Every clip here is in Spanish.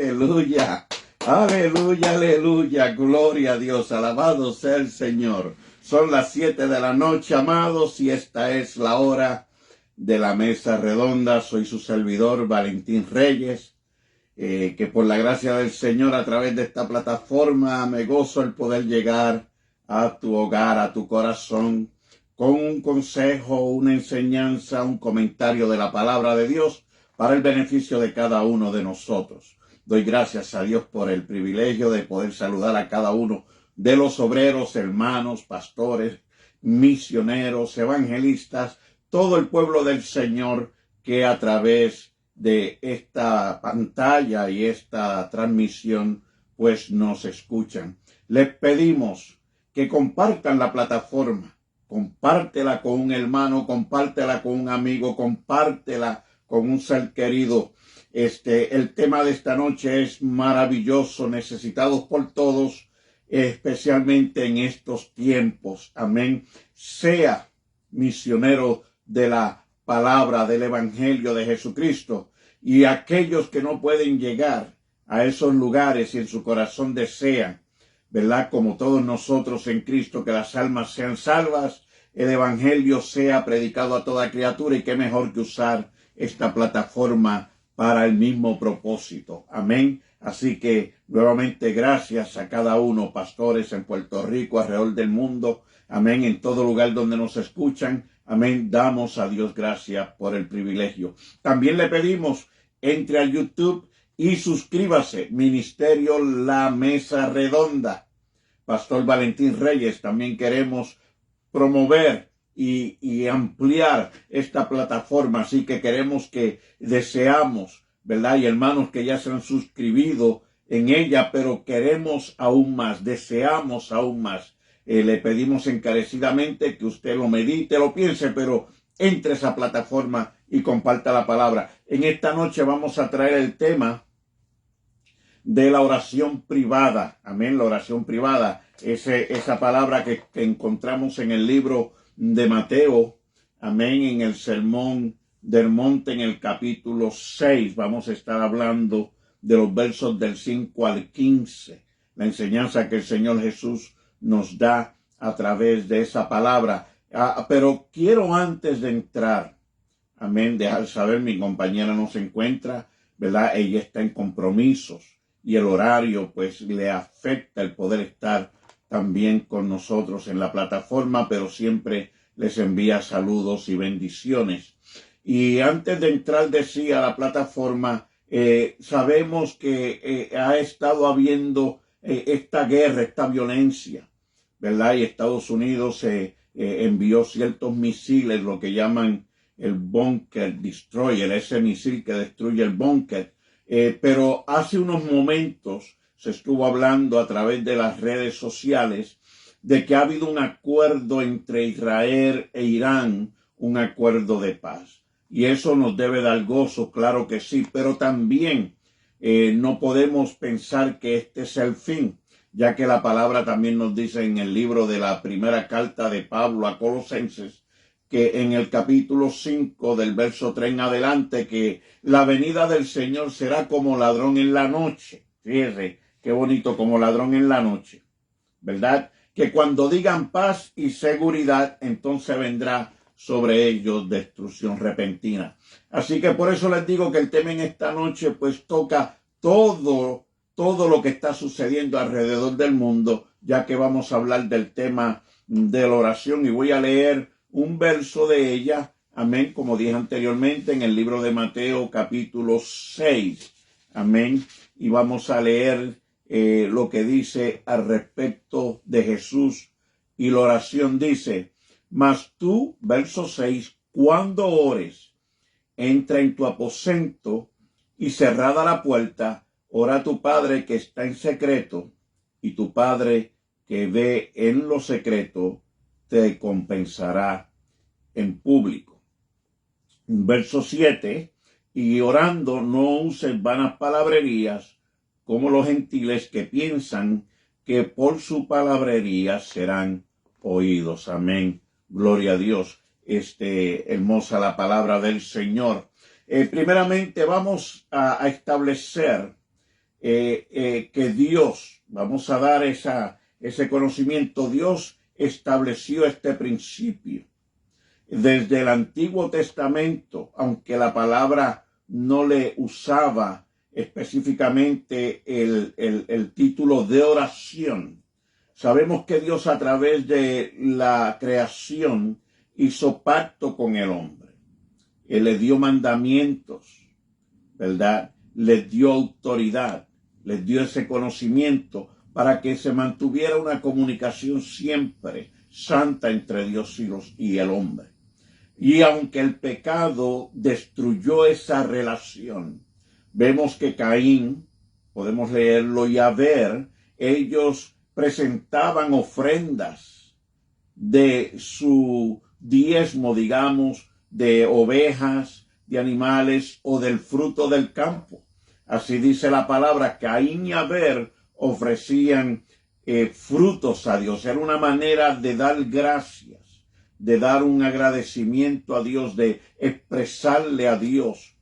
Aleluya, aleluya, aleluya, gloria a Dios, alabado sea el Señor. Son las 7 de la noche, amados, y esta es la hora de la mesa redonda. Soy su servidor, Valentín Reyes, que por la gracia del Señor a través de esta plataforma me gozo el poder llegar a tu hogar, a tu corazón, con un consejo, una enseñanza, un comentario de la palabra de Dios para el beneficio de cada uno de nosotros. Doy gracias a Dios por el privilegio de poder saludar a cada uno de los obreros, hermanos, pastores, misioneros, evangelistas, todo el pueblo del Señor que a través de esta pantalla y esta transmisión pues nos escuchan. Les pedimos que compartan la plataforma, compártela con un hermano, compártela con un amigo, compártela con un ser querido. El tema de esta noche es maravilloso, necesitados por todos, especialmente en estos tiempos. Amén. Sea misionero de la palabra, del evangelio de Jesucristo, y aquellos que no pueden llegar a esos lugares y en su corazón desean, ¿verdad? Como todos nosotros en Cristo, que las almas sean salvas, el evangelio sea predicado a toda criatura, y qué mejor que usar esta plataforma para el mismo propósito. Amén. Así que nuevamente gracias a cada uno, pastores en Puerto Rico, alrededor del mundo. Amén. En todo lugar donde nos escuchan. Amén. Damos a Dios gracias por el privilegio. También le pedimos, entre al YouTube y suscríbase. Ministerio La Mesa Redonda. Pastor Valentín Reyes. También queremos promover y ampliar esta plataforma, así que deseamos, ¿verdad? Y hermanos que ya se han suscribido en ella, pero queremos aún más, deseamos aún más. Le pedimos encarecidamente que usted lo medite, lo piense, pero entre a esa plataforma y comparta la palabra. En esta noche vamos a traer el tema de la oración privada. Amén, la oración privada. Esa palabra que encontramos en el libro de Mateo. Amén, en el Sermón del Monte, en el capítulo 6. Vamos a estar hablando de los versos del 5 al 15. La enseñanza que el Señor Jesús nos da a través de esa palabra. Pero quiero, antes de entrar, amén, dejar saber, mi compañera no se encuentra, ¿verdad? Ella está en compromisos y el horario pues le afecta el poder estar también con nosotros en la plataforma, pero siempre les envía saludos y bendiciones. Y antes de entrar, decía, a la plataforma, sabemos que ha estado habiendo esta guerra, esta violencia, ¿verdad? Y Estados Unidos envió ciertos misiles, lo que llaman el Bunker Destroyer, ese misil que destruye el búnker. Pero hace unos momentos se estuvo hablando a través de las redes sociales de que ha habido un acuerdo entre Israel e Irán, un acuerdo de paz. Y eso nos debe dar gozo, claro que sí, pero también no podemos pensar que este es el fin, ya que la palabra también nos dice en el libro de la primera carta de Pablo a Colosenses, que en el capítulo 5 del verso 3 en adelante, que la venida del Señor será como ladrón en la noche. Fíjese, qué bonito, como ladrón en la noche, ¿verdad? Que cuando digan paz y seguridad, entonces vendrá sobre ellos destrucción repentina. Así que por eso les digo que el tema en esta noche pues toca todo lo que está sucediendo alrededor del mundo, ya que vamos a hablar del tema de la oración, y voy a leer un verso de ella, amén, como dije anteriormente, en el libro de Mateo capítulo 6, amén, y vamos a leer lo que dice al respecto de Jesús y la oración. Dice: mas tú, verso 6, cuando ores, entra en tu aposento y cerrada la puerta, ora a tu Padre que está en secreto, y tu Padre que ve en lo secreto te compensará en público. Verso 7, y orando no uses vanas palabrerías como los gentiles, que piensan que por su palabrería serán oídos. Amén. Gloria a Dios. Hermosa la palabra del Señor. Primeramente vamos a establecer que Dios, vamos a dar ese conocimiento, Dios estableció este principio. Desde el Antiguo Testamento, aunque la palabra no le usaba específicamente el título de oración, sabemos que Dios a través de la creación hizo pacto con el hombre. Él le dio mandamientos, ¿verdad? Les dio autoridad, les dio ese conocimiento para que se mantuviera una comunicación siempre santa entre Dios y el hombre. Y aunque el pecado destruyó esa relación, vemos que Caín, podemos leerlo y Abel, ellos presentaban ofrendas de su diezmo, digamos, de ovejas, de animales o del fruto del campo. Así dice la palabra, Caín y Abel ofrecían frutos a Dios. Era una manera de dar gracias, de dar un agradecimiento a Dios, de expresarle a Dios,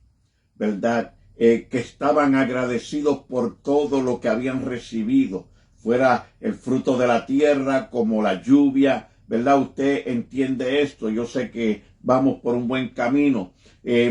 ¿verdad? Que estaban agradecidos por todo lo que habían recibido, fuera el fruto de la tierra como la lluvia, ¿verdad? Usted entiende esto, yo sé que vamos por un buen camino.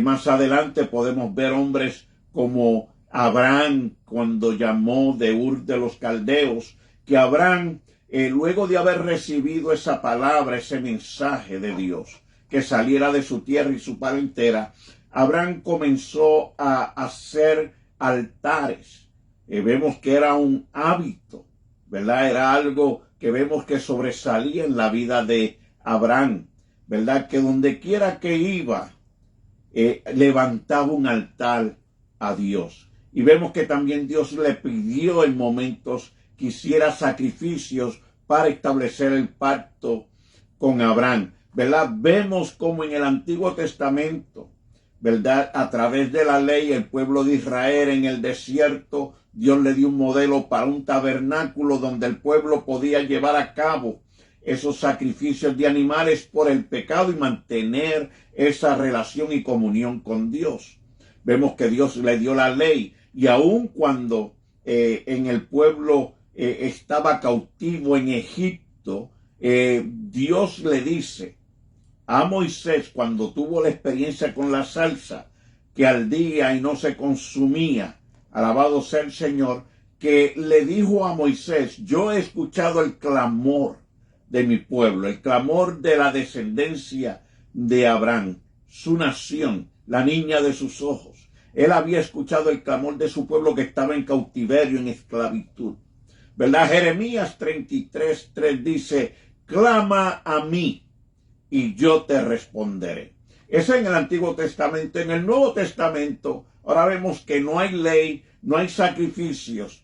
Más adelante podemos ver hombres como Abraham cuando llamó de Ur de los Caldeos, que Abraham, luego de haber recibido esa palabra, ese mensaje de Dios, que saliera de su tierra y su parentela, Abraham comenzó a hacer altares. Vemos que era un hábito, ¿verdad? Era algo que vemos que sobresalía en la vida de Abraham, ¿verdad? Que donde quiera que iba, levantaba un altar a Dios. Y vemos que también Dios le pidió en momentos que hiciera sacrificios para establecer el pacto con Abraham, ¿verdad? Vemos como en el Antiguo Testamento, ¿verdad? A través de la ley, el pueblo de Israel en el desierto, Dios le dio un modelo para un tabernáculo donde el pueblo podía llevar a cabo esos sacrificios de animales por el pecado y mantener esa relación y comunión con Dios. Vemos que Dios le dio la ley y aun cuando en el pueblo estaba cautivo en Egipto, Dios le dice a Moisés, cuando tuvo la experiencia con la salsa, que ardía y no se consumía, alabado sea el Señor, que le dijo a Moisés, yo he escuchado el clamor de mi pueblo, el clamor de la descendencia de Abraham, su nación, la niña de sus ojos. Él había escuchado el clamor de su pueblo que estaba en cautiverio, en esclavitud, ¿verdad? Jeremías 33:3 dice, clama a mí y yo te responderé. Eso en el Antiguo Testamento. En el Nuevo Testamento, ahora vemos que no hay ley, no hay sacrificios,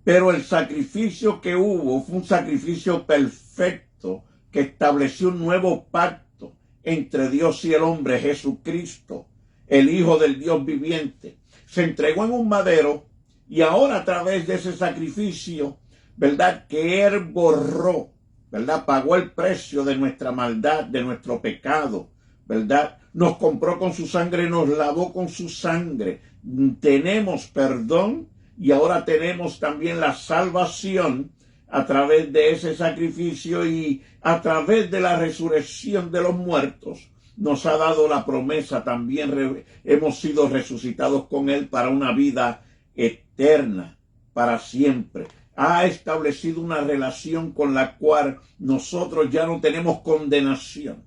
pero el sacrificio que hubo fue un sacrificio perfecto que estableció un nuevo pacto entre Dios y el hombre, Jesucristo, el Hijo del Dios viviente. Se entregó en un madero y ahora a través de ese sacrificio, ¿verdad? Que Él borró, ¿verdad? Pagó el precio de nuestra maldad, de nuestro pecado, ¿verdad? Nos compró con su sangre, nos lavó con su sangre. Tenemos perdón y ahora tenemos también la salvación a través de ese sacrificio y a través de la resurrección de los muertos. Nos ha dado la promesa también, hemos sido resucitados con Él para una vida eterna, para siempre. Ha establecido una relación con la cual nosotros ya no tenemos condenación.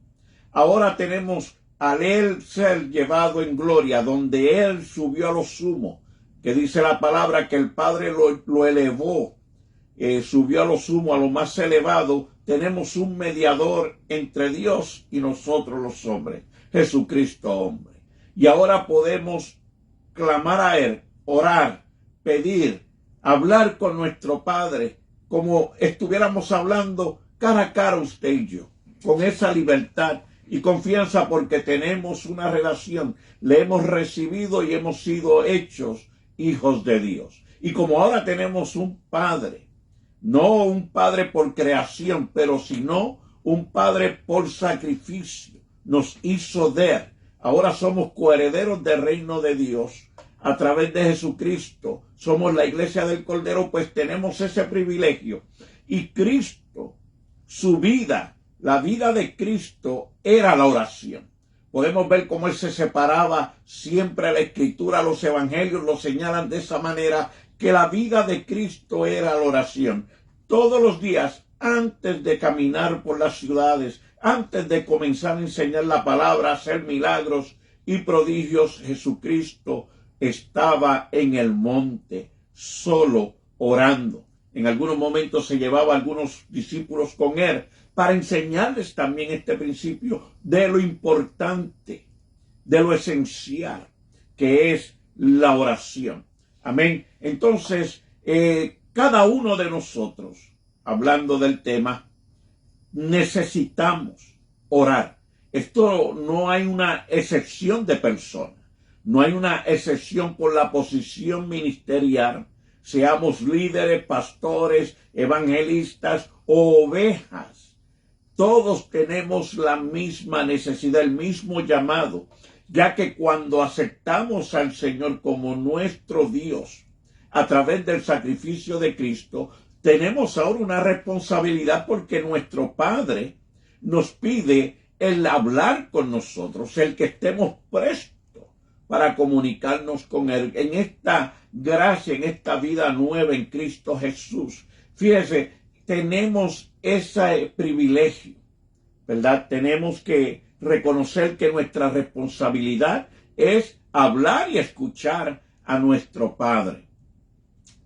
Ahora tenemos al Él ser llevado en gloria, donde Él subió a lo sumo, que dice la palabra que el Padre lo elevó, subió a lo sumo, a lo más elevado. Tenemos un mediador entre Dios y nosotros los hombres, Jesucristo hombre. Y ahora podemos clamar a Él, orar, pedir, hablar con nuestro Padre, como estuviéramos hablando cara a cara usted y yo, con esa libertad y confianza porque tenemos una relación, le hemos recibido y hemos sido hechos hijos de Dios. Y como ahora tenemos un Padre, no un Padre por creación, pero sino un Padre por sacrificio, nos hizo de Él. Ahora somos coherederos del reino de Dios. a través de Jesucristo somos la iglesia del Cordero, pues tenemos ese privilegio. Y Cristo, su vida, la vida de Cristo era la oración. Podemos ver cómo él se separaba siempre. La Escritura, los evangelios lo señalan de esa manera, que la vida de Cristo era la oración. Todos los días, antes de caminar por las ciudades, antes de comenzar a enseñar la palabra, a hacer milagros y prodigios, Jesucristo estaba en el monte, solo, orando. En algunos momentos se llevaba a algunos discípulos con él para enseñarles también este principio de lo importante, de lo esencial, que es la oración. Amén. Entonces, cada uno de nosotros, hablando del tema, necesitamos orar. Esto no hay una excepción de persona, no hay una excepción por la posición ministerial, seamos líderes, pastores, evangelistas o ovejas. Todos tenemos la misma necesidad, el mismo llamado, ya que cuando aceptamos al Señor como nuestro Dios a través del sacrificio de Cristo, tenemos ahora una responsabilidad, porque nuestro Padre nos pide el hablar con nosotros, el que estemos prestos para comunicarnos con Él en esta gracia, en esta vida nueva en Cristo Jesús. Fíjese, tenemos ese privilegio, ¿verdad? Tenemos que reconocer que nuestra responsabilidad es hablar y escuchar a nuestro Padre,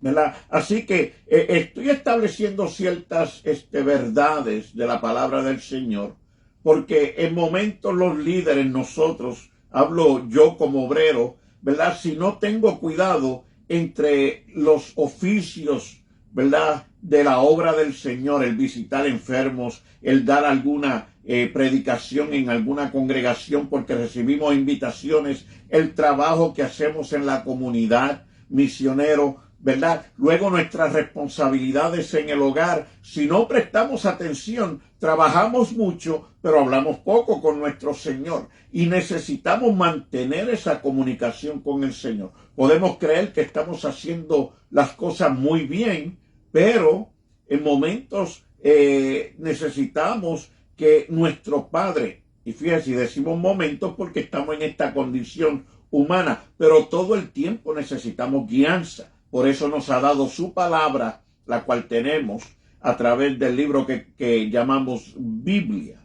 ¿verdad? Así que estoy estableciendo ciertas verdades de la palabra del Señor, porque en momentos los líderes, nosotros, hablo yo como obrero, ¿verdad? Si no tengo cuidado entre los oficios, ¿verdad?, de la obra del Señor, el visitar enfermos, el dar alguna predicación en alguna congregación porque recibimos invitaciones, el trabajo que hacemos en la comunidad, misionero, ¿verdad? Luego nuestras responsabilidades en el hogar. Si no prestamos atención, trabajamos mucho, pero hablamos poco con nuestro Señor. Y necesitamos mantener esa comunicación con el Señor. Podemos creer que estamos haciendo las cosas muy bien, pero en momentos necesitamos que nuestro Padre, y fíjense, decimos momentos porque estamos en esta condición humana, pero todo el tiempo necesitamos guianza. Por eso nos ha dado su palabra, la cual tenemos a través del libro que llamamos Biblia.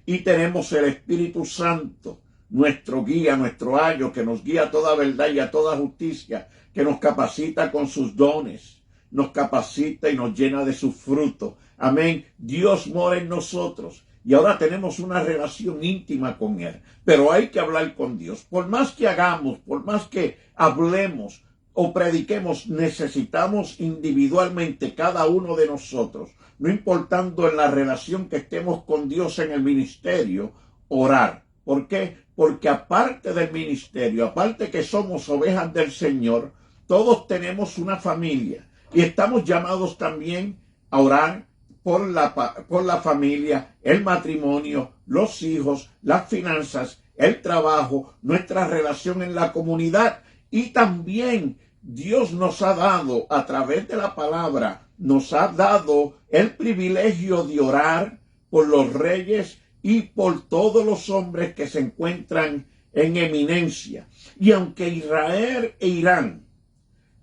Y tenemos el Espíritu Santo, nuestro guía, nuestro ayo, que nos guía a toda verdad y a toda justicia, que nos capacita con sus dones, nos capacita y nos llena de su fruto. Amén. Dios mora en nosotros y ahora tenemos una relación íntima con Él. Pero hay que hablar con Dios. Por más que hagamos, por más que hablemos o prediquemos, necesitamos individualmente cada uno de nosotros, no importando en la relación que estemos con Dios en el ministerio, orar. ¿Por qué? Porque aparte del ministerio, aparte que somos ovejas del Señor, todos tenemos una familia y estamos llamados también a orar por la familia, el matrimonio, los hijos, las finanzas, el trabajo, nuestra relación en la comunidad. Y también Dios nos ha dado, a través de la palabra, nos ha dado el privilegio de orar por los reyes y por todos los hombres que se encuentran en eminencia. Y aunque Israel e Irán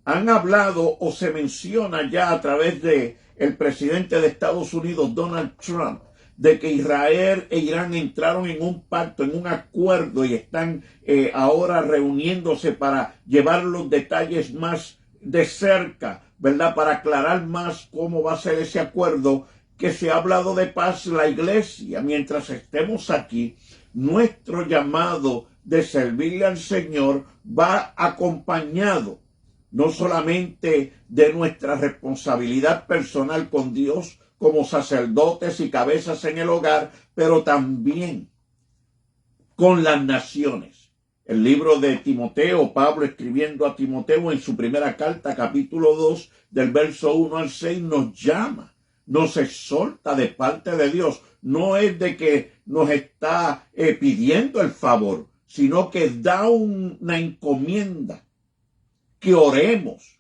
han hablado o se menciona ya a través de el presidente de Estados Unidos, Donald Trump, de que Israel e Irán entraron en un pacto, en un acuerdo y están ahora reuniéndose para llevar los detalles más de cerca, ¿verdad? Para aclarar más cómo va a ser ese acuerdo, que se ha hablado de paz. La iglesia, mientras estemos aquí, nuestro llamado de servirle al Señor va acompañado no solamente de nuestra responsabilidad personal con Dios como sacerdotes y cabezas en el hogar, pero también con las naciones. El libro de Timoteo, Pablo escribiendo a Timoteo en su primera carta, capítulo 2, del verso 1 al 6, nos llama, nos exhorta de parte de Dios. No es de que nos está pidiendo el favor, sino que da una encomienda que oremos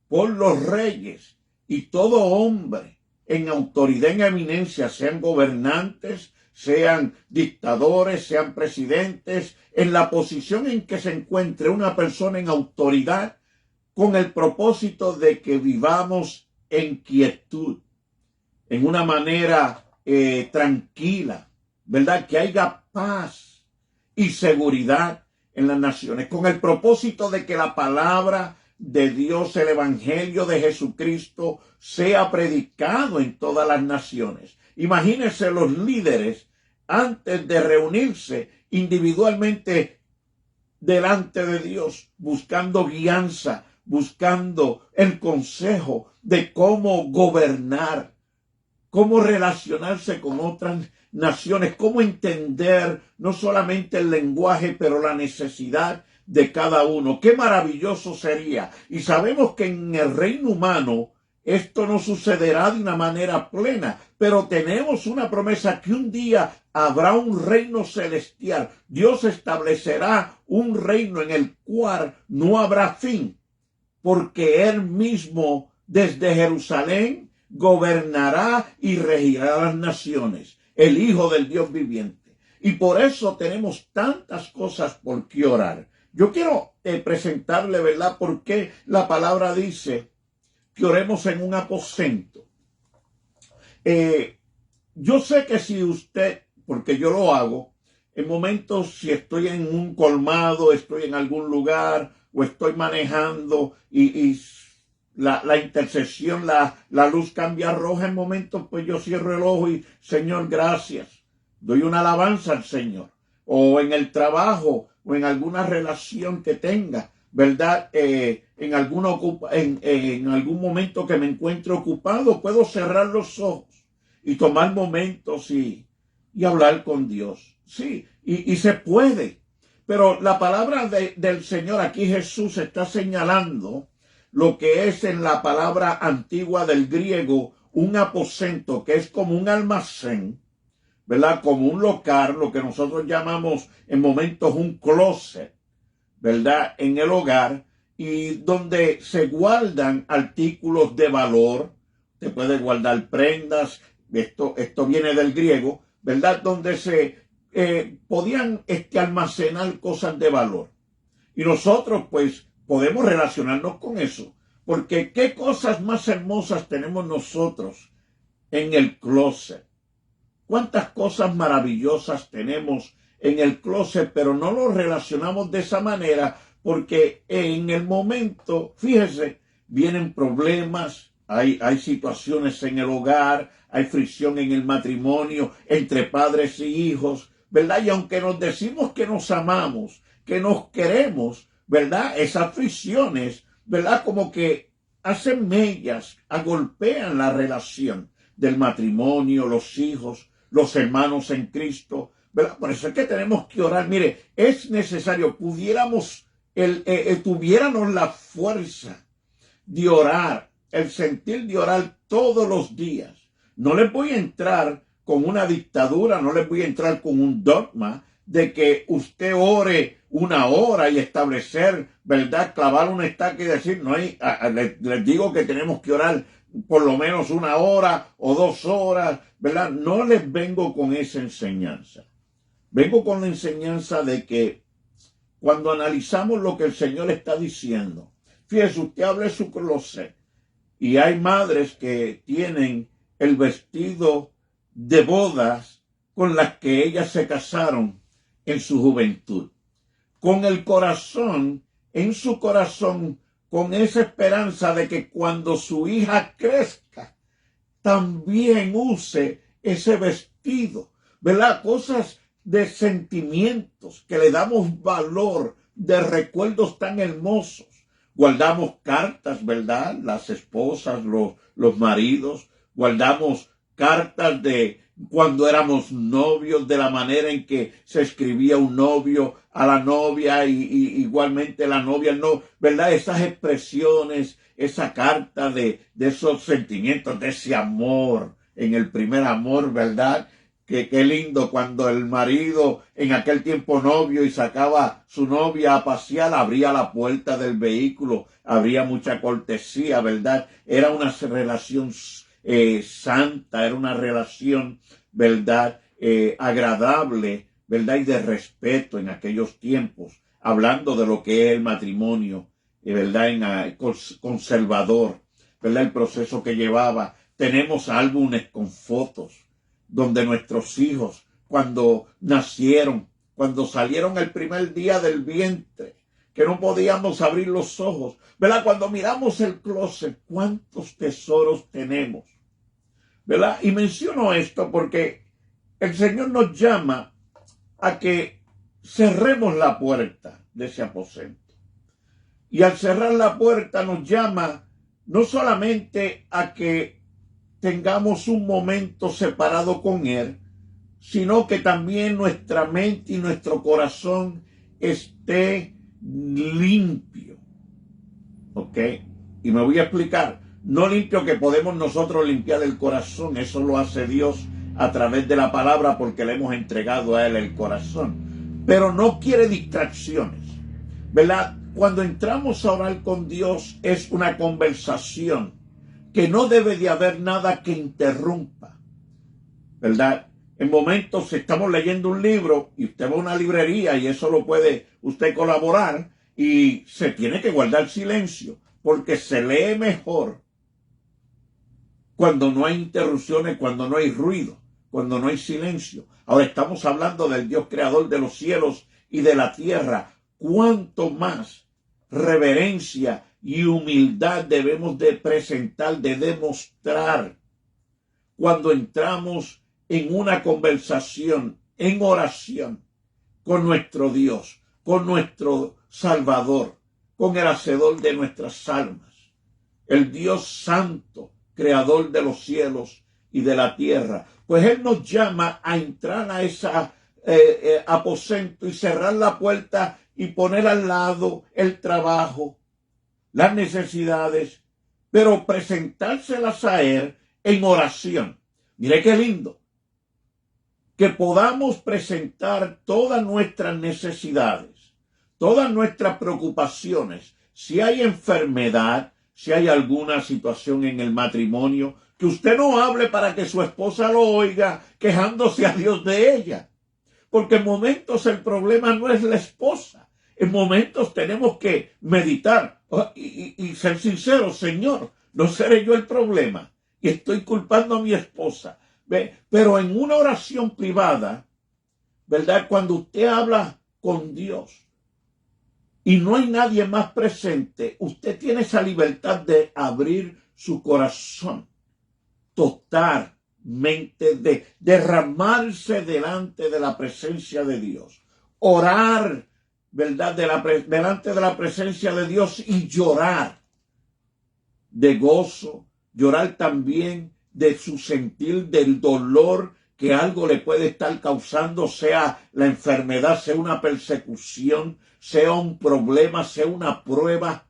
por los reyes y todo hombre en autoridad, en eminencia, sean gobernantes, sean dictadores, sean presidentes, en la posición en que se encuentre una persona en autoridad, con el propósito de que vivamos en quietud, en una manera tranquila, ¿verdad? Que haya paz y seguridad en las naciones, con el propósito de que la palabra de Dios, el evangelio de Jesucristo, sea predicado en todas las naciones. Imagínense los líderes antes de reunirse individualmente delante de Dios, buscando guianza, buscando el consejo de cómo gobernar, cómo relacionarse con otras naciones, cómo entender no solamente el lenguaje, pero la necesidad de cada uno. Qué maravilloso sería. Y sabemos que en el reino humano esto no sucederá de una manera plena, pero tenemos una promesa que un día habrá un reino celestial. Dios establecerá un reino en el cual no habrá fin, porque Él mismo desde Jerusalén gobernará y regirá las naciones, el Hijo del Dios viviente. Y por eso tenemos tantas cosas por qué orar. Yo quiero presentarle, ¿verdad?, por qué la palabra dice que oremos en un aposento. Yo sé que si usted, porque yo lo hago, en momentos si estoy en un colmado, estoy en algún lugar o estoy manejando y la intersección, la luz cambia roja en momentos, pues yo cierro el ojo y Señor, gracias. Doy una alabanza al Señor. O en el trabajo o en alguna relación que tenga, ¿verdad? En algún momento que me encuentre ocupado, puedo cerrar los ojos y tomar momentos y hablar con Dios. Sí, y se puede. Pero la palabra del Señor, aquí Jesús está señalando lo que es en la palabra antigua del griego un aposento, que es como un almacén, ¿verdad? Como un local, lo que nosotros llamamos en momentos un closet, ¿verdad? En el hogar, y donde se guardan artículos de valor. Se puede guardar prendas, esto viene del griego, ¿verdad? Donde se podían almacenar cosas de valor. Y nosotros pues podemos relacionarnos con eso, porque qué cosas más hermosas tenemos nosotros en el closet. Cuántas cosas maravillosas tenemos en el closet, pero no lo relacionamos de esa manera, porque en el momento, fíjese, vienen problemas, hay situaciones en el hogar, hay fricción en el matrimonio, entre padres y hijos, ¿verdad? Y aunque nos decimos que nos amamos, que nos queremos, ¿verdad? Esas fricciones, ¿verdad? Como que hacen mellas, agolpean la relación del matrimonio, los hijos, los hermanos en Cristo, ¿verdad? Por eso es que tenemos que orar. Mire, es necesario, tuviéramos la fuerza de orar, el sentir de orar todos los días. No les voy a entrar con una dictadura, no les voy a entrar con un dogma de que usted ore una hora y establecer, ¿verdad? Clavar una estaca y decir, no hay, les digo que tenemos que orar por lo menos una hora o 2 horas, ¿verdad? No les vengo con esa enseñanza. Vengo con la enseñanza de que cuando analizamos lo que el Señor está diciendo, fíjese, usted abre su closet y hay madres que tienen el vestido de bodas con las que ellas se casaron en su juventud, con el corazón, en su corazón, con esa esperanza de que cuando su hija crezca, también use ese vestido, ¿verdad? Cosas de sentimientos que le damos valor, de recuerdos tan hermosos. Guardamos cartas, ¿verdad? Las esposas, los maridos, guardamos cartas de cuando éramos novios, de la manera en que se escribía un novio a la novia y igualmente la novia no, ¿verdad? Esas expresiones, esa carta de esos sentimientos, de ese amor, en el primer amor, ¿verdad? que qué lindo cuando el marido, en aquel tiempo novio, y sacaba su novia a pasear, abría la puerta del vehículo, habría mucha cortesía, ¿verdad? Era una relación santa, era una relación, ¿verdad? Agradable, ¿verdad? Y de respeto en aquellos tiempos, hablando de lo que es el matrimonio, ¿verdad? Conservador, ¿verdad? El proceso que llevaba. Tenemos álbumes con fotos donde nuestros hijos, cuando nacieron, cuando salieron el primer día del vientre, que no podíamos abrir los ojos, ¿verdad? Cuando miramos el closet, ¿cuántos tesoros tenemos? ¿Verdad? Y menciono esto porque el Señor nos llama a que cerremos la puerta de ese aposento. Y al cerrar la puerta nos llama no solamente a que tengamos un momento separado con Él, sino que también nuestra mente y nuestro corazón esté limpio. ¿Ok? Y me voy a explicar. No limpio que podemos nosotros limpiar el corazón, eso lo hace Dios a través de la palabra porque le hemos entregado a Él el corazón. Pero no quiere distracciones, ¿verdad? Cuando entramos a orar con Dios es una conversación que no debe de haber nada que interrumpa, ¿verdad? En momentos estamos leyendo un libro y usted va a una librería y eso lo puede usted colaborar y se tiene que guardar silencio porque se lee mejor cuando no hay interrupciones, cuando no hay ruido, cuando no hay silencio. Ahora estamos hablando del Dios creador de los cielos y de la tierra. ¿Cuánto más reverencia y humildad debemos de presentar, de demostrar cuando entramos en una conversación, en oración con nuestro Dios, con nuestro Salvador, con el Hacedor de nuestras almas, el Dios Santo, Creador de los cielos y de la tierra? Pues Él nos llama a entrar a ese aposento y cerrar la puerta y poner al lado el trabajo, las necesidades, pero presentárselas a Él en oración. Mire qué lindo. Que podamos presentar todas nuestras necesidades, todas nuestras preocupaciones. Si hay enfermedad, si hay alguna situación en el matrimonio, que usted no hable para que su esposa lo oiga quejándose a Dios de ella. Porque en momentos el problema no es la esposa. En momentos tenemos que meditar y ser sinceros. Señor, no seré yo el problema y estoy culpando a mi esposa. ¿Ve? Pero en una oración privada, ¿verdad? Cuando usted habla con Dios y no hay nadie más presente, usted tiene esa libertad de abrir su corazón totalmente, de derramarse delante de la presencia de Dios, orar, ¿verdad? Delante de la presencia de Dios y llorar de gozo, llorar también de su sentir, del dolor que algo le puede estar causando, sea la enfermedad, sea una persecución, sea un problema, sea una prueba,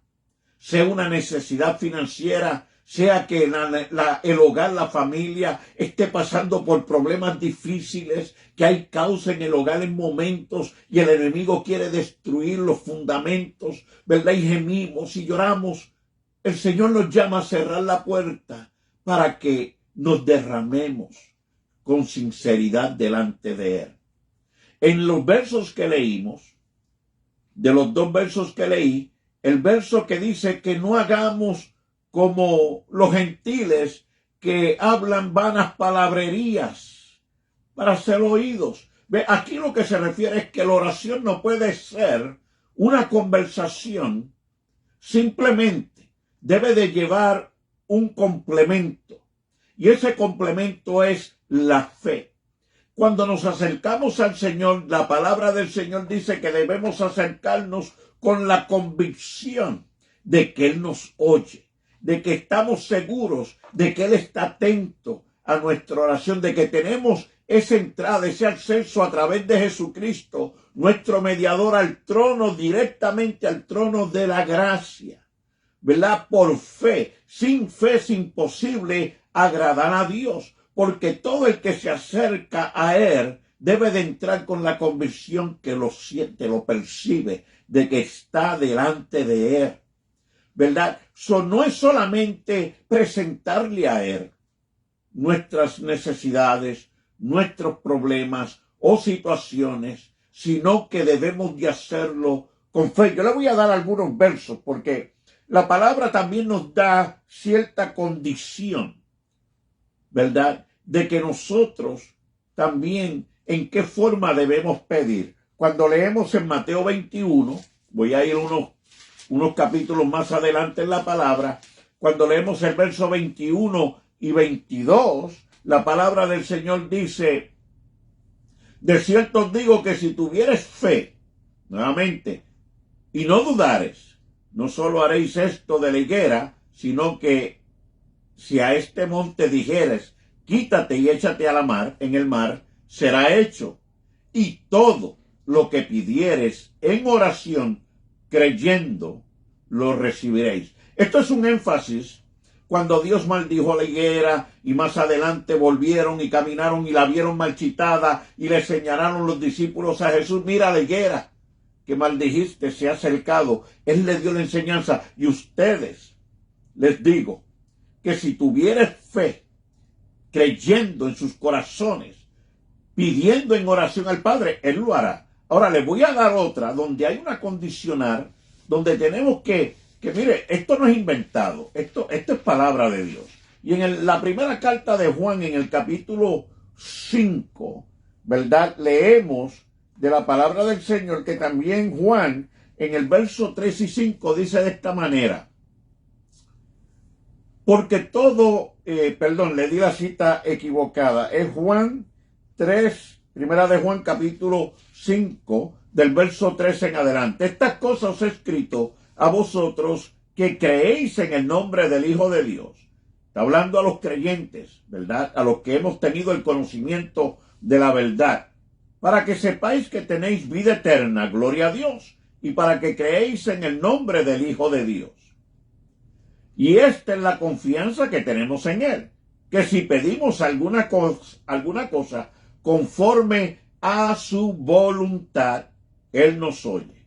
sea una necesidad financiera, sea que el hogar, la familia esté pasando por problemas difíciles, que hay causa en el hogar en momentos y el enemigo quiere destruir los fundamentos, ¿verdad? Y gemimos y lloramos. El Señor nos llama a cerrar la puerta para que nos derramemos con sinceridad delante de Él. En los versos que leímos, de los dos versos que leí, el verso que dice que no hagamos como los gentiles que hablan vanas palabrerías para ser oídos. Ve, aquí lo que se refiere es que la oración no puede ser una conversación, simplemente debe de llevar un complemento. Y ese complemento es la fe. Cuando nos acercamos al Señor, la palabra del Señor dice que debemos acercarnos con la convicción de que Él nos oye, de que estamos seguros, de que Él está atento a nuestra oración, de que tenemos esa entrada, ese acceso a través de Jesucristo, nuestro mediador, al trono, directamente al trono de la gracia, ¿verdad? Por fe. Sin fe es imposible agradar a Dios, porque todo el que se acerca a él debe de entrar con la convicción que lo siente, lo percibe, de que está delante de él, ¿verdad? No es solamente presentarle a él nuestras necesidades, nuestros problemas o situaciones, sino que debemos de hacerlo con fe. Yo le voy a dar algunos versos porque la palabra también nos da cierta condición, ¿verdad? De que nosotros también en qué forma debemos pedir. Cuando leemos en Mateo 21, voy a ir unos capítulos más adelante en la palabra, cuando leemos el verso 21 y 22, la palabra del Señor dice: de cierto os digo que si tuvieres fe, nuevamente, y no dudares, no solo haréis esto de la higuera, sino que si a este monte dijeres, quítate y échate a la mar, en el mar, será hecho. Y todo lo que pidieres en oración, creyendo, lo recibiréis. Esto es un énfasis cuando Dios maldijo la higuera y más adelante volvieron y caminaron y la vieron marchitada y le señalaron los discípulos a Jesús: mira la higuera que maldijiste, se ha acercado. Él les dio la enseñanza. Y ustedes, les digo, que si tuvieres fe, creyendo en sus corazones, pidiendo en oración al Padre, Él lo hará. Ahora les voy a dar otra, donde hay una condicional, donde tenemos que mire, esto no es inventado, esto es palabra de Dios. Y en la primera carta de Juan, en el capítulo 5, ¿verdad? Leemos de la palabra del Señor que también Juan, en el verso 3 y 5, dice de esta manera: porque todo, le di la cita equivocada, es Juan 3, primera de Juan capítulo 5, del verso 3 en adelante. Estas cosas os he escrito a vosotros que creéis en el nombre del Hijo de Dios. Está hablando a los creyentes, ¿verdad? A los que hemos tenido el conocimiento de la verdad. Para que sepáis que tenéis vida eterna, gloria a Dios, y para que creéis en el nombre del Hijo de Dios. Y esta es la confianza que tenemos en Él, que si pedimos alguna cosa conforme a su voluntad, Él nos oye.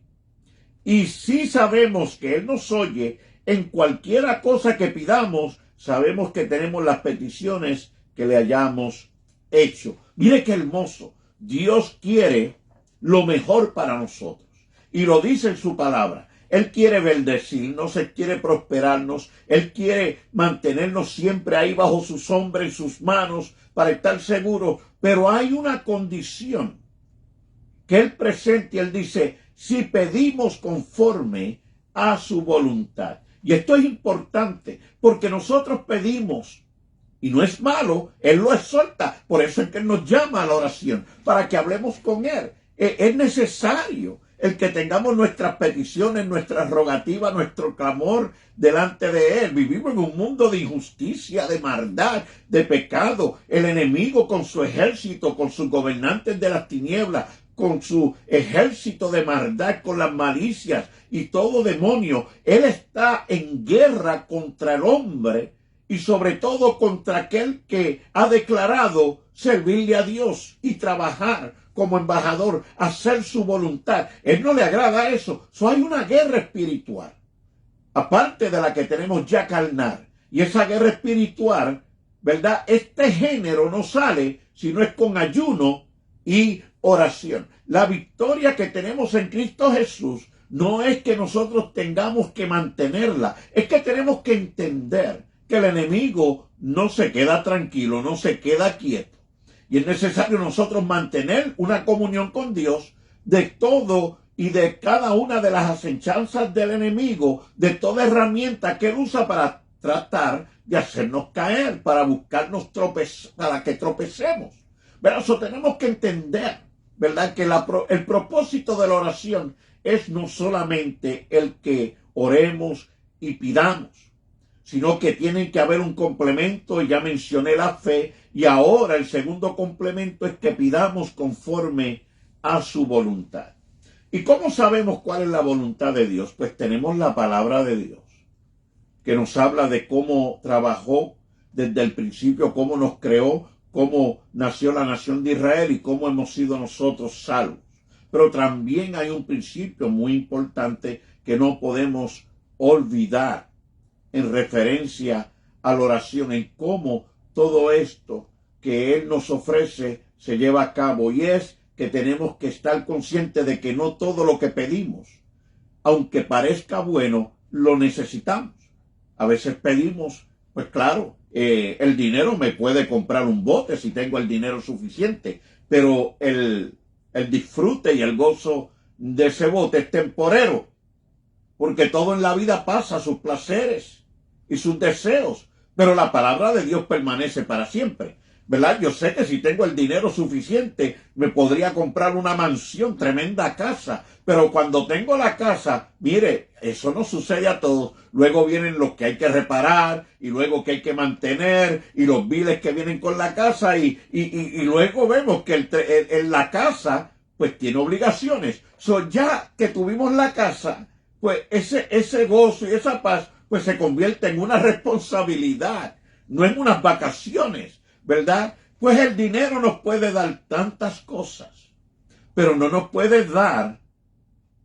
Y si sabemos que Él nos oye, en cualquiera cosa que pidamos, sabemos que tenemos las peticiones que le hayamos hecho. Mire qué hermoso. Dios quiere lo mejor para nosotros. Y lo dice en su palabra. Él quiere bendecirnos, Él quiere prosperarnos, Él quiere mantenernos siempre ahí bajo su sombra y sus manos para estar seguros. Pero hay una condición que Él presenta y Él dice: si pedimos conforme a su voluntad. Y esto es importante porque nosotros pedimos, y no es malo, Él lo exhorta, por eso es que Él nos llama a la oración, para que hablemos con Él. Es necesario el que tengamos nuestras peticiones, nuestras rogativas, nuestro clamor delante de Él. Vivimos en un mundo de injusticia, de maldad, de pecado. El enemigo con su ejército, con sus gobernantes de las tinieblas, con su ejército de maldad, con las malicias y todo demonio. Él está en guerra contra el hombre y sobre todo contra aquel que ha declarado servirle a Dios y trabajar como embajador, hacer su voluntad. Él no le agrada eso. Hay una guerra espiritual, aparte de la que tenemos ya carnal. Y esa guerra espiritual, ¿verdad? Este género no sale si no es con ayuno y oración. La victoria que tenemos en Cristo Jesús no es que nosotros tengamos que mantenerla, es que tenemos que entender que el enemigo no se queda tranquilo, no se queda quieto. Y es necesario nosotros mantener una comunión con Dios de todo y de cada una de las acechanzas del enemigo, de toda herramienta que él usa para tratar de hacernos caer, para buscarnos para que tropecemos. Pero eso tenemos que entender, ¿verdad? Que el propósito de la oración es no solamente el que oremos y pidamos, sino que tiene que haber un complemento. Y ya mencioné la fe, y ahora el segundo complemento es que pidamos conforme a su voluntad. ¿Y cómo sabemos cuál es la voluntad de Dios? Pues tenemos la palabra de Dios, que nos habla de cómo trabajó desde el principio, cómo nos creó, cómo nació la nación de Israel y cómo hemos sido nosotros salvos. Pero también hay un principio muy importante que no podemos olvidar en referencia a la oración, en cómo todo esto que Él nos ofrece se lleva a cabo, y es que tenemos que estar conscientes de que no todo lo que pedimos, aunque parezca bueno, lo necesitamos. A veces pedimos, pues claro, el dinero me puede comprar un bote si tengo el dinero suficiente, pero el disfrute y el gozo de ese bote es temporero, porque todo en la vida pasa, sus placeres y sus deseos, pero la palabra de Dios permanece para siempre, ¿verdad? Yo sé que si tengo el dinero suficiente me podría comprar una mansión, tremenda casa, pero cuando tengo la casa, mire, eso no sucede a todos. Luego vienen los que hay que reparar y luego que hay que mantener y los biles que vienen con la casa y luego vemos que la casa pues tiene obligaciones. Ya que tuvimos la casa, pues ese gozo y esa paz pues se convierte en una responsabilidad, no en unas vacaciones, ¿verdad? Pues el dinero nos puede dar tantas cosas, pero no nos puede dar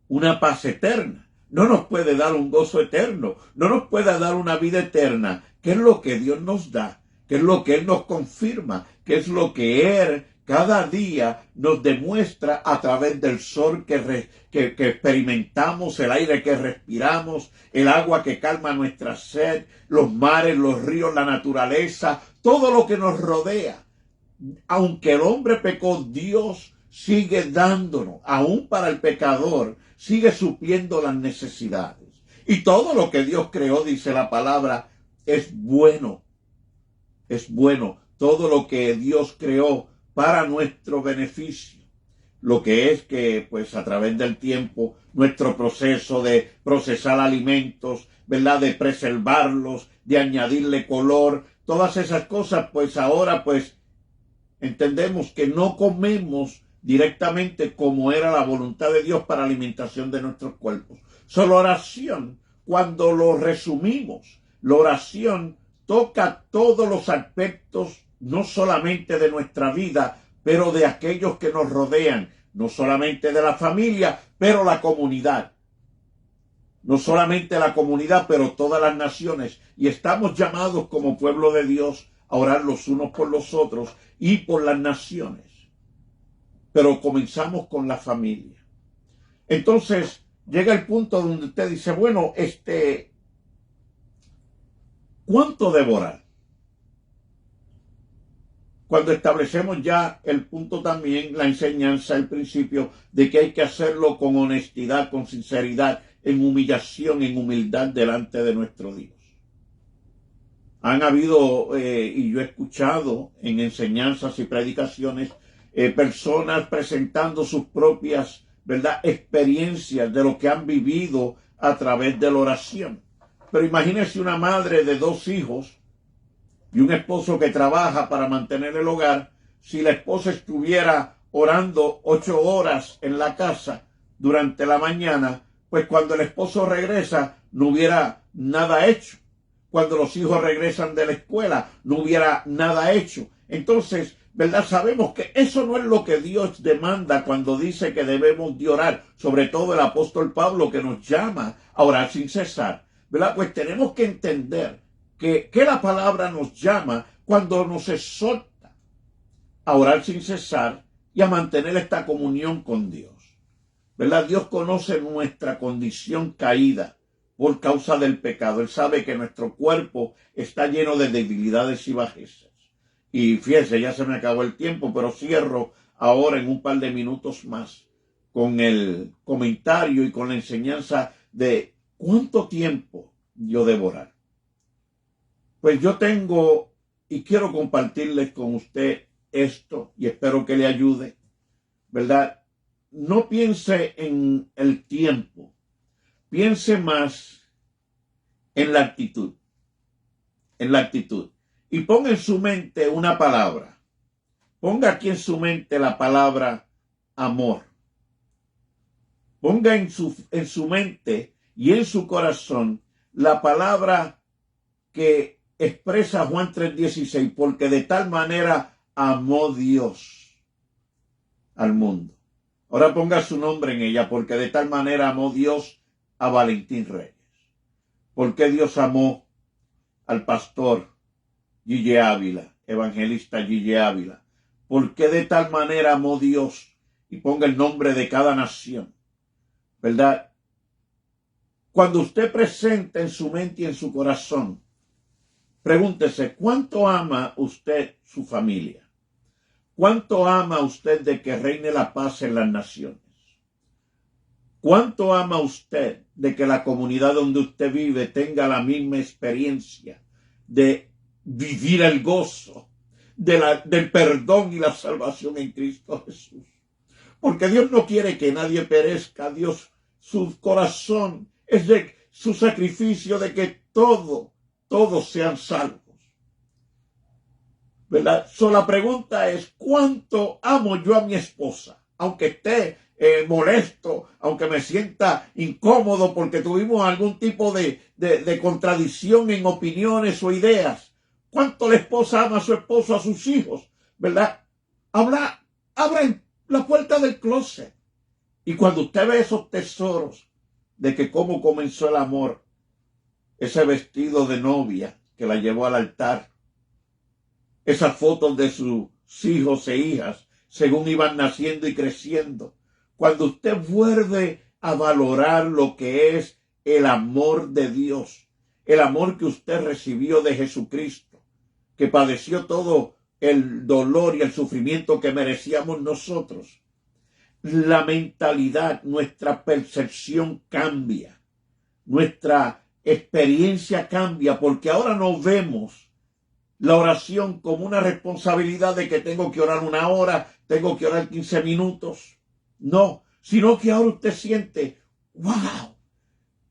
una paz eterna, no nos puede dar un gozo eterno, no nos puede dar una vida eterna, que es lo que Dios nos da, que es lo que Él nos confirma, que es lo que Él cada día nos demuestra a través del sol que experimentamos, el aire que respiramos, el agua que calma nuestra sed, los mares, los ríos, la naturaleza, todo lo que nos rodea. Aunque el hombre pecó, Dios sigue dándonos, aún para el pecador, sigue supliendo las necesidades. Y todo lo que Dios creó, dice la palabra, es bueno. Es bueno. Todo lo que Dios creó para nuestro beneficio. Lo que es que, pues, a través del tiempo, nuestro proceso de procesar alimentos, ¿verdad?, de preservarlos, de añadirle color, todas esas cosas, pues ahora, pues, entendemos que no comemos directamente como era la voluntad de Dios para alimentación de nuestros cuerpos. Solo oración, cuando lo resumimos, la oración toca todos los aspectos, no solamente de nuestra vida, pero de aquellos que nos rodean, no solamente de la familia, pero la comunidad. No solamente la comunidad, pero todas las naciones. Y estamos llamados como pueblo de Dios a orar los unos por los otros y por las naciones. Pero comenzamos con la familia. Entonces llega el punto donde usted dice, bueno, ¿cuánto debo orar? Cuando establecemos ya el punto también, la enseñanza, el principio de que hay que hacerlo con honestidad, con sinceridad, en humillación, en humildad delante de nuestro Dios. Han habido, y yo he escuchado en enseñanzas y predicaciones, personas presentando sus propias, ¿verdad?, experiencias de lo que han vivido a través de la oración. Pero imagínense una madre de 2 hijos y un esposo que trabaja para mantener el hogar. Si la esposa estuviera orando 8 horas en la casa durante la mañana, pues cuando el esposo regresa no hubiera nada hecho. Cuando los hijos regresan de la escuela no hubiera nada hecho. Entonces, ¿verdad? Sabemos que eso no es lo que Dios demanda cuando dice que debemos de orar. Sobre todo el apóstol Pablo, que nos llama a orar sin cesar, ¿verdad? Pues tenemos que entender que la palabra nos llama cuando nos exhorta a orar sin cesar y a mantener esta comunión con Dios, ¿verdad? Dios conoce nuestra condición caída por causa del pecado. Él sabe que nuestro cuerpo está lleno de debilidades y bajezas. Y fíjese, ya se me acabó el tiempo, pero cierro ahora en un par de minutos más con el comentario y con la enseñanza de cuánto tiempo yo debo orar. Pues yo tengo y quiero compartirles con usted esto y espero que le ayude, ¿verdad? No piense en el tiempo, piense más en la actitud, y ponga en su mente una palabra. Ponga aquí en su mente la palabra amor. Ponga en su mente y en su corazón la palabra que expresa Juan 3:16, porque de tal manera amó Dios al mundo. Ahora ponga su nombre en ella, porque de tal manera amó Dios a Valentín Reyes. ¿Por qué Dios amó al pastor Gille Ávila, evangelista Gille Ávila? ¿Por qué de tal manera amó Dios? Y ponga el nombre de cada nación, ¿verdad? Cuando usted presenta en su mente y en su corazón, pregúntese, ¿cuánto ama usted su familia? ¿Cuánto ama usted de que reine la paz en las naciones? ¿Cuánto ama usted de que la comunidad donde usted vive tenga la misma experiencia de vivir el gozo del perdón y la salvación en Cristo Jesús? Porque Dios no quiere que nadie perezca. Dios, su corazón es de su sacrificio de que todos sean salvos, ¿verdad? La pregunta es, ¿cuánto amo yo a mi esposa? Aunque esté molesto, aunque me sienta incómodo porque tuvimos algún tipo de contradicción en opiniones o ideas. ¿Cuánto la esposa ama a su esposo, a sus hijos? ¿Verdad? Abra la puerta del closet. Y cuando usted ve esos tesoros de que cómo comenzó el amor, ese vestido de novia que la llevó al altar, esas fotos de sus hijos e hijas según iban naciendo y creciendo, cuando usted vuelve a valorar lo que es el amor de Dios, el amor que usted recibió de Jesucristo, que padeció todo el dolor y el sufrimiento que merecíamos nosotros, la mentalidad, nuestra percepción cambia, nuestra experiencia cambia, porque ahora no vemos la oración como una responsabilidad de que tengo que orar 1 hora, tengo que orar 15 minutos. No, sino que ahora usted siente, wow,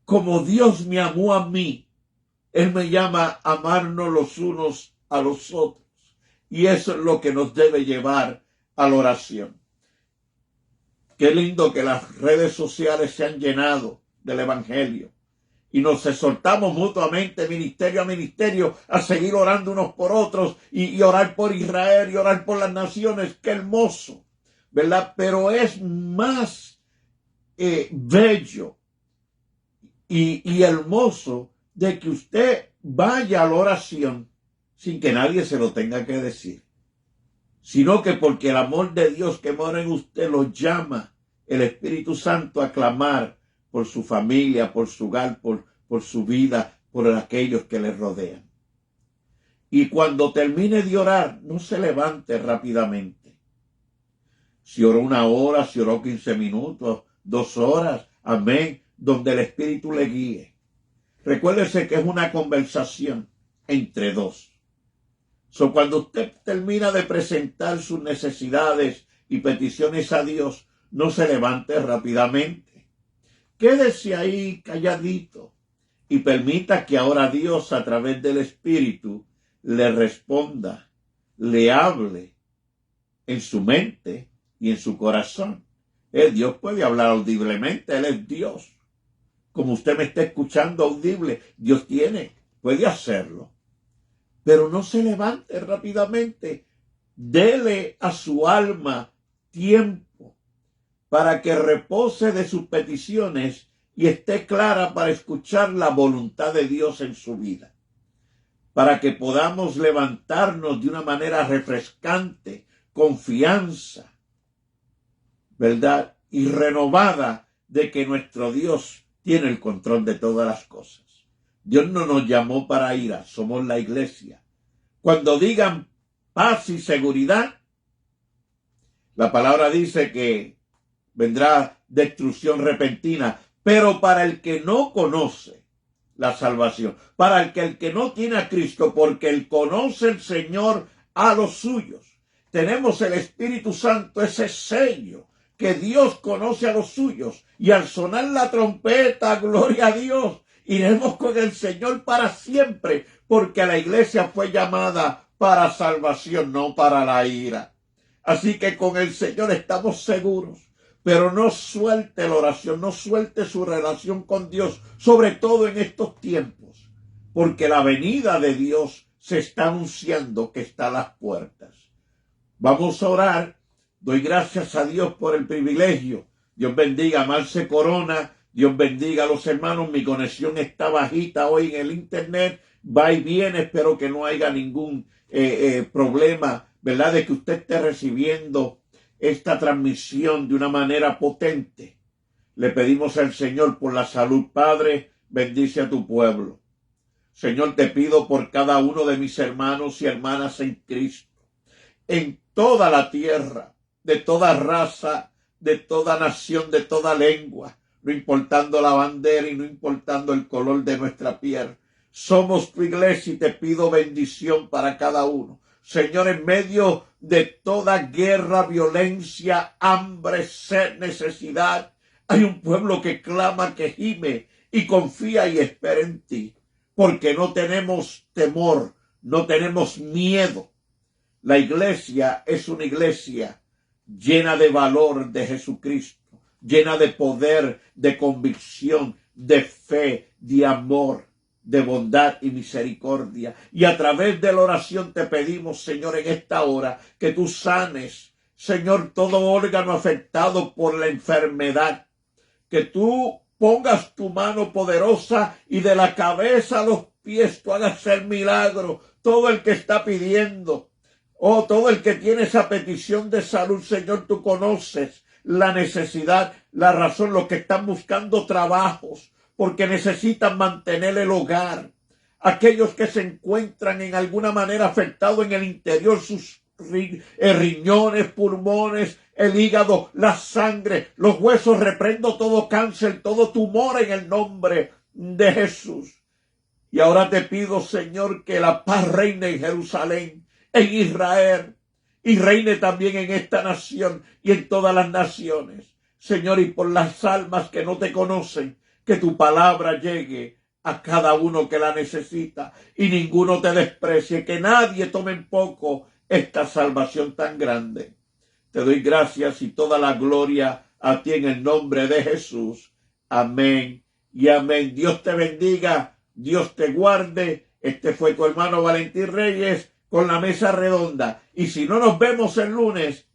como Dios me amó a mí, Él me llama a amarnos los unos a los otros. Y eso es lo que nos debe llevar a la oración. Qué lindo que las redes sociales se han llenado del evangelio y nos exhortamos mutuamente, ministerio a ministerio, a seguir orando unos por otros y orar por Israel y orar por las naciones. Qué hermoso, ¿verdad? Pero es más bello y hermoso de que usted vaya a la oración sin que nadie se lo tenga que decir, sino que porque el amor de Dios que mora en usted lo llama el Espíritu Santo a clamar por su familia, por su hogar, por su vida, por aquellos que le rodean. Y cuando termine de orar, no se levante rápidamente. Si oró 1 hora, si oró 15 minutos, 2 horas, amén, donde el Espíritu le guíe. Recuérdese que es una conversación entre dos. Cuando usted termina de presentar sus necesidades y peticiones a Dios, no se levante rápidamente. Quédese ahí calladito y permita que ahora Dios, a través del Espíritu, le responda, le hable en su mente y en su corazón. Dios puede hablar audiblemente, Él es Dios. Como usted me está escuchando audible, Dios puede hacerlo. Pero no se levante rápidamente. Dele a su alma tiempo para que repose de sus peticiones y esté clara para escuchar la voluntad de Dios en su vida. Para que podamos levantarnos de una manera refrescante, confianza, ¿verdad? Y renovada de que nuestro Dios tiene el control de todas las cosas. Dios no nos llamó para ira, somos la iglesia. Cuando digan paz y seguridad, la palabra dice que vendrá destrucción repentina, pero para el que no conoce la salvación, para el que no tiene a Cristo, porque Él conoce el Señor a los suyos. Tenemos el Espíritu Santo, ese sello, que Dios conoce a los suyos. Y al sonar la trompeta, gloria a Dios, iremos con el Señor para siempre, porque la iglesia fue llamada para salvación, no para la ira. Así que con el Señor estamos seguros. Pero no suelte la oración, no suelte su relación con Dios, sobre todo en estos tiempos, porque la venida de Dios se está anunciando que está a las puertas. Vamos a orar. Doy gracias a Dios por el privilegio. Dios bendiga a Marce Corona. Dios bendiga a los hermanos. Mi conexión está bajita hoy en el internet. Va y viene. Espero que no haya ningún problema, ¿verdad? De que usted esté recibiendo esta transmisión de una manera potente. Le pedimos al Señor por la salud. Padre, bendice a tu pueblo. Señor, te pido por cada uno de mis hermanos y hermanas en Cristo, en toda la tierra, de toda raza, de toda nación, de toda lengua, no importando la bandera y no importando el color de nuestra piel. Somos tu iglesia y te pido bendición para cada uno. Señor, en medio de toda guerra, violencia, hambre, sed, necesidad, hay un pueblo que clama, que gime y confía y espera en ti, porque no tenemos temor, no tenemos miedo. La iglesia es una iglesia llena de valor de Jesucristo, llena de poder, de convicción, de fe, de amor, de bondad y misericordia. Y a través de la oración te pedimos, Señor, en esta hora, que tú sanes, Señor, todo órgano afectado por la enfermedad, que tú pongas tu mano poderosa y de la cabeza a los pies tú hagas el milagro. Todo el que está pidiendo, todo el que tiene esa petición de salud, Señor, tú conoces la necesidad, la razón, los que están buscando trabajos, porque necesitan mantener el hogar. Aquellos que se encuentran en alguna manera afectados en el interior, sus riñones, pulmones, el hígado, la sangre, los huesos, reprendo todo cáncer, todo tumor en el nombre de Jesús. Y ahora te pido, Señor, que la paz reine en Jerusalén, en Israel, y reine también en esta nación y en todas las naciones. Señor, y por las almas que no te conocen, que tu palabra llegue a cada uno que la necesita y ninguno te desprecie, que nadie tome en poco esta salvación tan grande. Te doy gracias y toda la gloria a ti en el nombre de Jesús. Amén y amén. Dios te bendiga, Dios te guarde. Este fue tu hermano Valentín Reyes con la mesa redonda. Y si no nos vemos el lunes,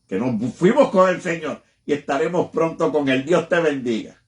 que nos fuimos con el Señor y estaremos pronto con él. Dios te bendiga.